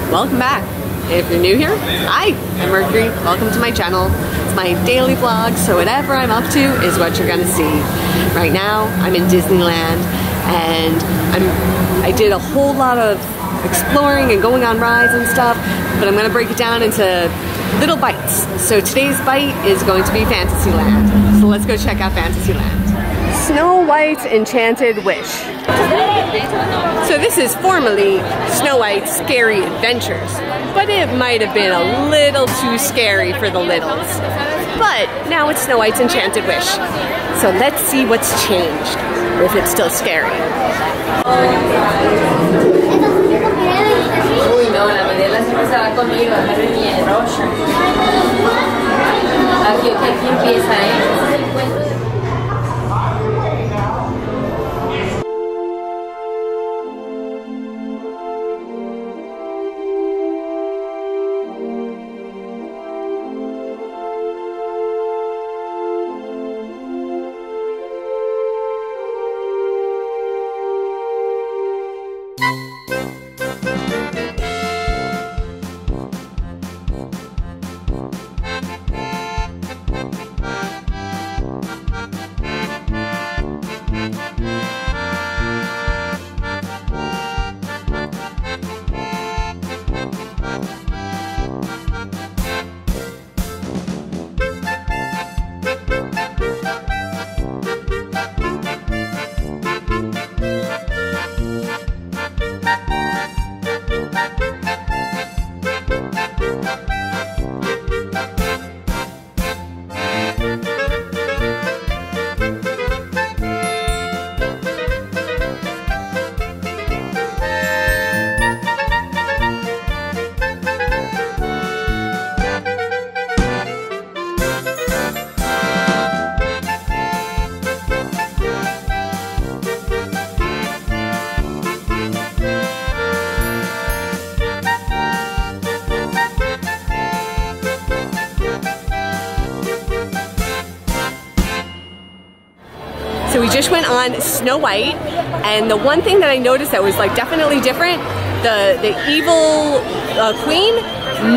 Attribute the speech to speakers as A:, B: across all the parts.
A: welcome back. If you're new here, hi, I'm Mercury. Welcome to my channel. It's my daily vlog, so whatever I'm up to is what you're gonna see. Right now, I'm in Disneyland, and I did a whole lot of exploring and going on rides and stuff, but I'm gonna break it down into little bites. So today's bite is going to be Fantasyland. So let's go check out Fantasyland. Snow White's Enchanted Wish. So this is formerly Snow White's Scary Adventures, but it might have been a little too scary for the littles. But now it's Snow White's Enchanted Wish. So let's see what's changed, or if it's still scary.
B: Uy, no, la Mariela siempre se va conmigo, agarre mi rocha. Aquí empieza, Ese es el cuento de...
A: So we just went on Snow White, and the one thing that I noticed that was like definitely different, the evil queen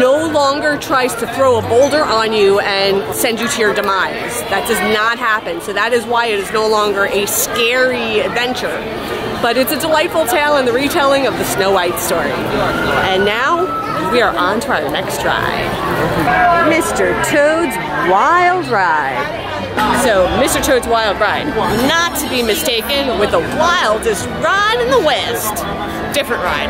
A: no longer tries to throw a boulder on you and send you to your demise. That does not happen. So that is why it is no longer a scary adventure. But it's a delightful tale and the retelling of the Snow White story. And now we are on to our next ride. Mr. Toad's Wild Ride. So, Mr. Toad's Wild Ride, not to be mistaken with the wildest ride in the West. Different ride.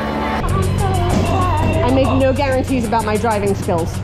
A: I make no guarantees about my driving skills.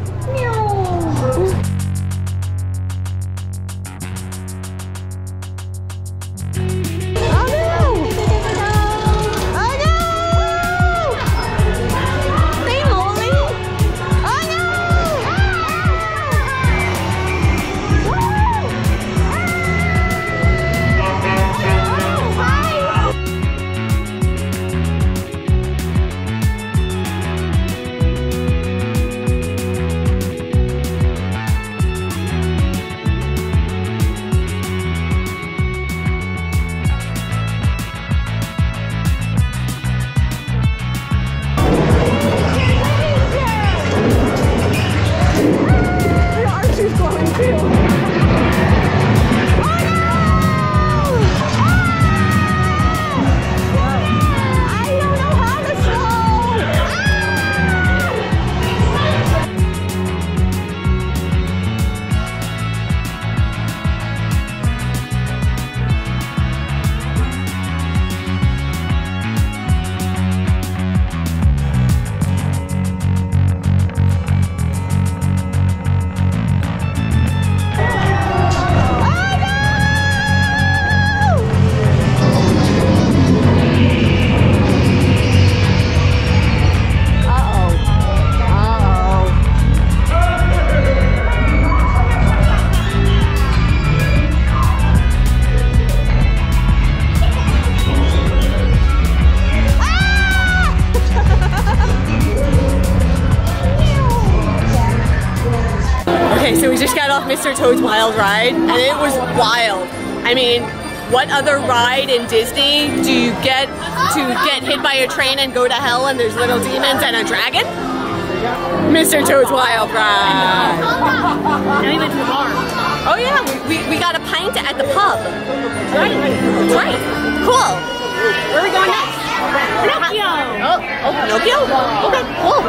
A: Okay, so we just got off Mr. Toad's Wild Ride, and it was wild. I mean, what other ride in Disney do you get to get hit by a train and go to hell and there's little demons and a dragon? Mr. Toad's Wild Ride.
B: And we went to the bar.
A: Oh yeah, we got a pint at the pub. Right. Right. Cool. Where are we going next?
B: Pinocchio.
A: Oh, Pinocchio? Okay, cool.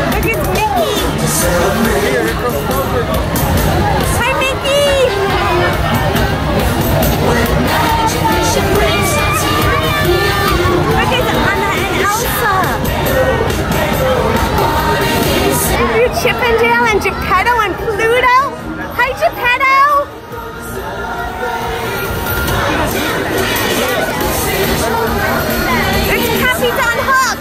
A: Look, it's Mickey. Hi, Mickey. Look, it's Anna and Elsa. Chippendale and Geppetto and Pluto. Hi, Geppetto. It's Capitan Hook.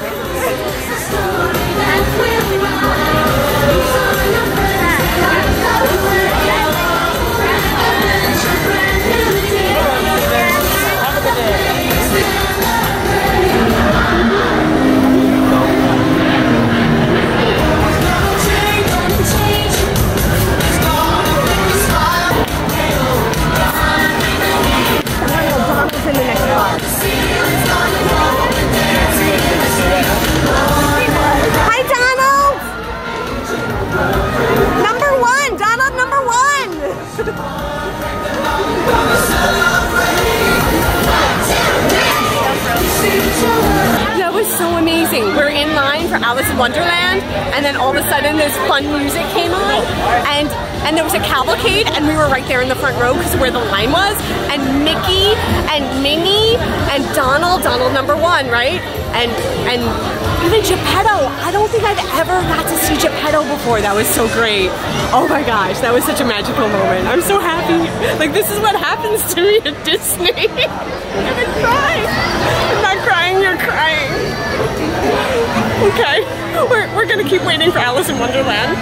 A: Hi, Donald! Number one! Donald number one! That was so amazing. We're in line for Alice in Wonderland, and then all of a sudden this fun music came on, and there was a cavalcade, and we were right there in the front row because of where the line was, and Mickey and Minnie and Donald number one, right? And even Geppetto. I don't think I've ever got to see Geppetto before. That was so great. Oh my gosh, that was such a magical moment. I'm so happy. Like, this is what happens to me at Disney. I'm gonna cry. I'm not crying, you're crying. Okay, we're gonna keep waiting for Alice in Wonderland.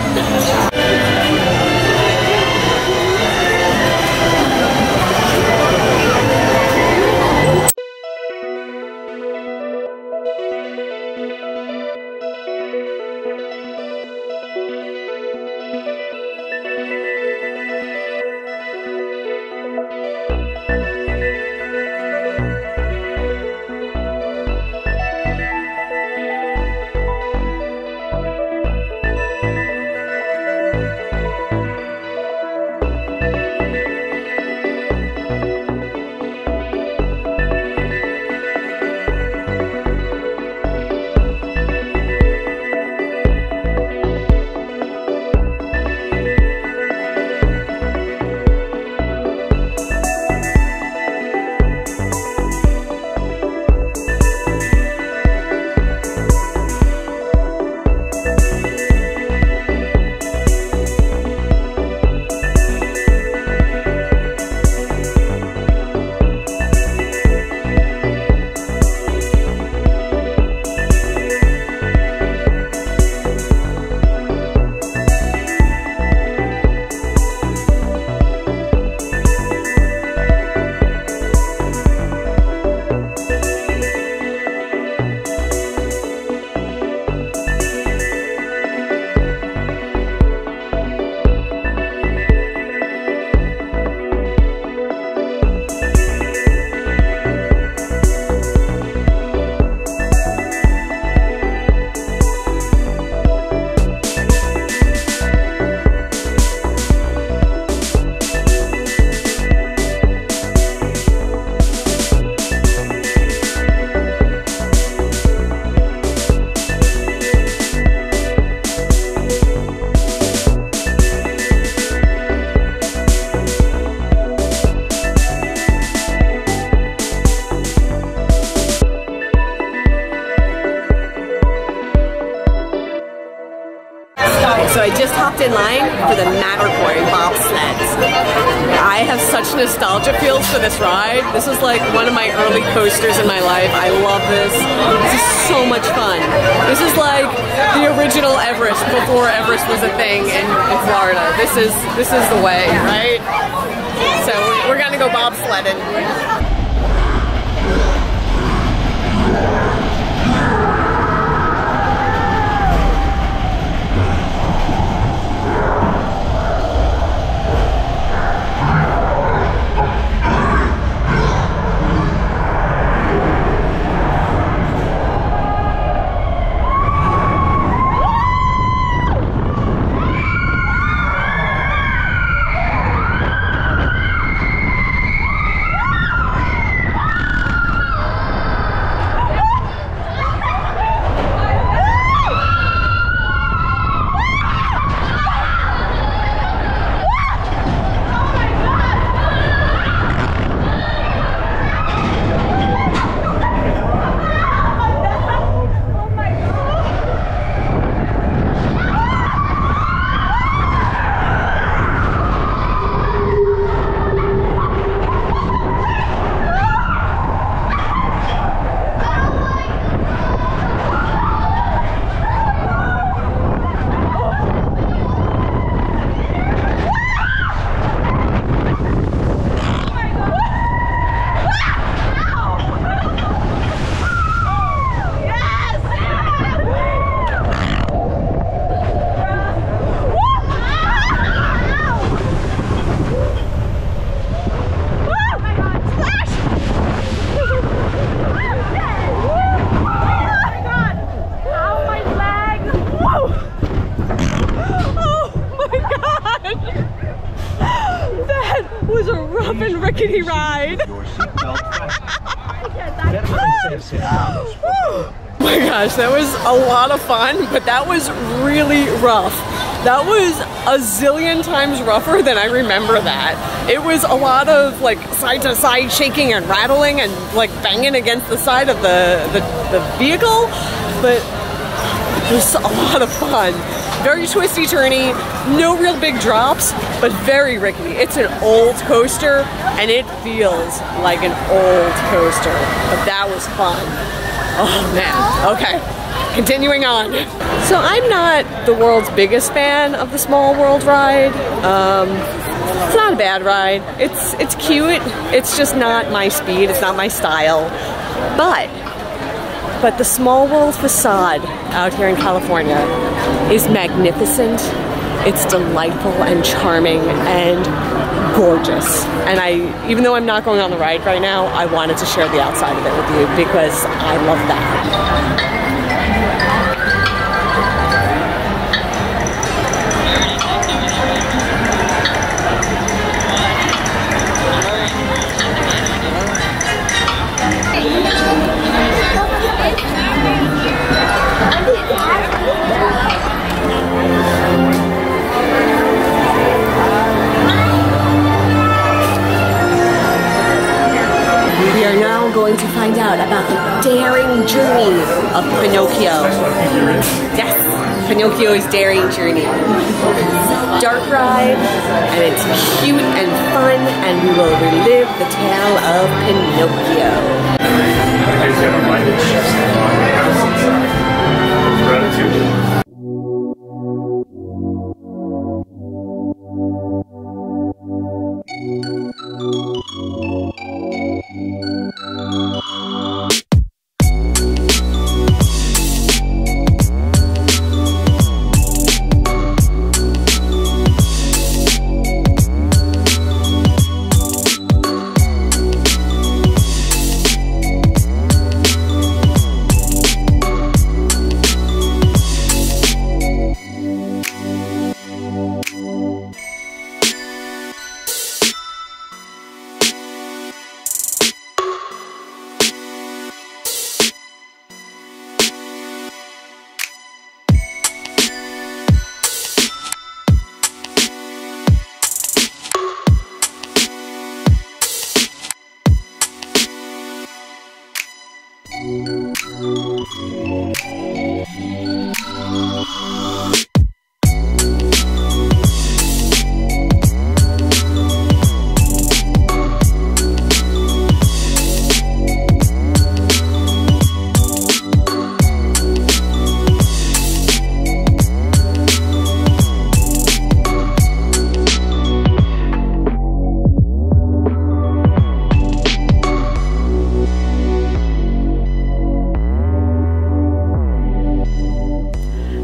A: So I just hopped in line for the Matterhorn bobsleds. I have such nostalgia feels for this ride. This is like one of my early coasters in my life. I love this. This is so much fun. This is like the original Everest before Everest was a thing in Florida. This is the way, right? So we're gonna go bobsledding. kiddie ride. Oh my gosh, that was a lot of fun, but that was really rough. That was a zillion times rougher than I remember that. It was a lot of like side to side shaking and rattling and like banging against the side of the vehicle, but it was a lot of fun. Very twisty turny, no real big drops, but very rickety. It's an old coaster and it feels like an old coaster, but that was fun. Oh man, okay, continuing on. So I'm not the world's biggest fan of the Small World ride. It's not a bad ride. It's cute. It's just not my speed. It's not my style. But the Small World facade out here in California is magnificent. It's delightful and charming and gorgeous. And even though I'm not going on the ride right now, I wanted to share the outside of it with you because I love that. We are now going to find out about the daring journey of Pinocchio. Yes, Pinocchio's daring journey. Dark ride, and it's cute and fun, and we will relive the tale of Pinocchio.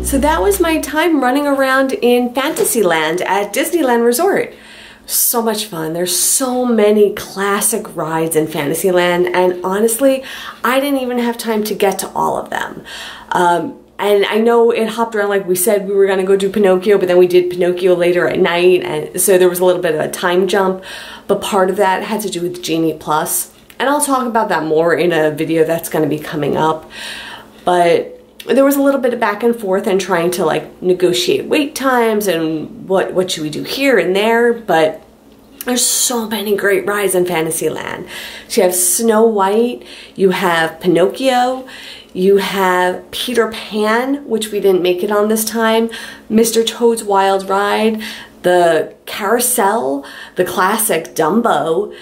A: So that was my time running around in Fantasyland at Disneyland Resort. So much fun. There's so many classic rides in Fantasyland, and honestly, I didn't even have time to get to all of them. And I know it hopped around, like we said we were gonna go do Pinocchio, but then we did Pinocchio later at night, and so there was a little bit of a time jump, but part of that had to do with Genie Plus. And I'll talk about that more in a video that's gonna be coming up. But there was a little bit of back and forth and trying to like negotiate wait times and what should we do here and there, but there's so many great rides in Fantasyland. So you have Snow White, you have Pinocchio, you have Peter Pan, which we didn't make it on this time, Mr. Toad's Wild Ride, the Carousel, the classic Dumbo,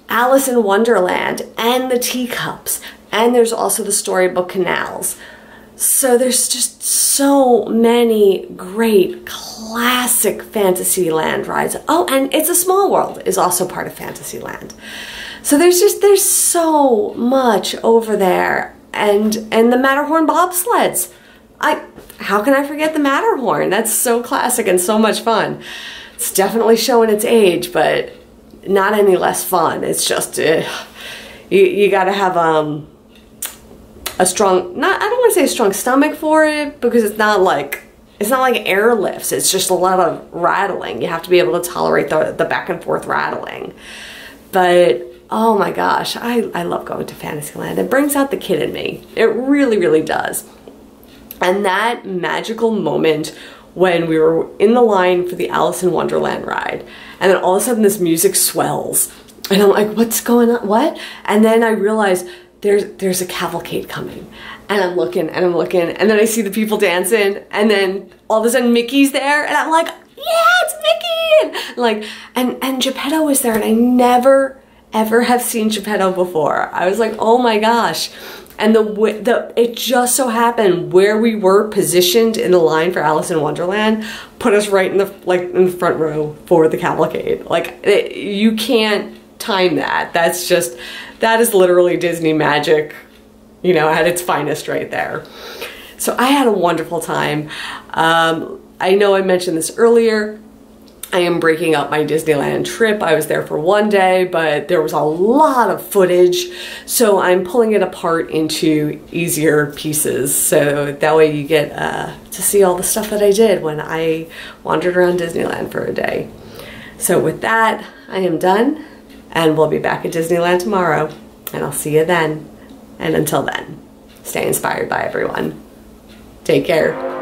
A: Alice in Wonderland, and the Teacups. And there's also the Storybook Canals. So there's just so many great classic Fantasyland rides. Oh, and It's a Small World is also part of Fantasyland. So there's so much over there. And the Matterhorn bobsleds. How can I forget the Matterhorn? That's so classic and so much fun. It's definitely showing its age, but not any less fun. It's just, you gotta have, a strong, I don't want to say a strong stomach for it, because it's not like airlifts. It's just a lot of rattling. You have to be able to tolerate the back and forth rattling. But oh my gosh, I love going to Fantasyland. It brings out the kid in me. It really, really does. And that magical moment when we were in the line for the Alice in Wonderland ride, and then all of a sudden this music swells, and I'm like, what's going on, what? And then I realize there's a cavalcade coming, and I'm looking, and then I see the people dancing, and then all of a sudden Mickey's there, and I'm like, yeah, it's Mickey! And like, and Geppetto was there, and I never ever have seen Geppetto before. I was like, oh my gosh. And it just so happened where we were positioned in the line for Alice in Wonderland put us right in the front row for the cavalcade. Like, you can't time that. That is literally Disney magic, you know, at its finest right there. So I had a wonderful time. I know I mentioned this earlier. I am breaking up my Disneyland trip. I was there for one day, but there was a lot of footage, so I'm pulling it apart into easier pieces, so that way you get to see all the stuff that I did when I wandered around Disneyland for a day. So with that, I am done, and we'll be back at Disneyland tomorrow, and I'll see you then. And until then, stay inspired by everyone. Take care.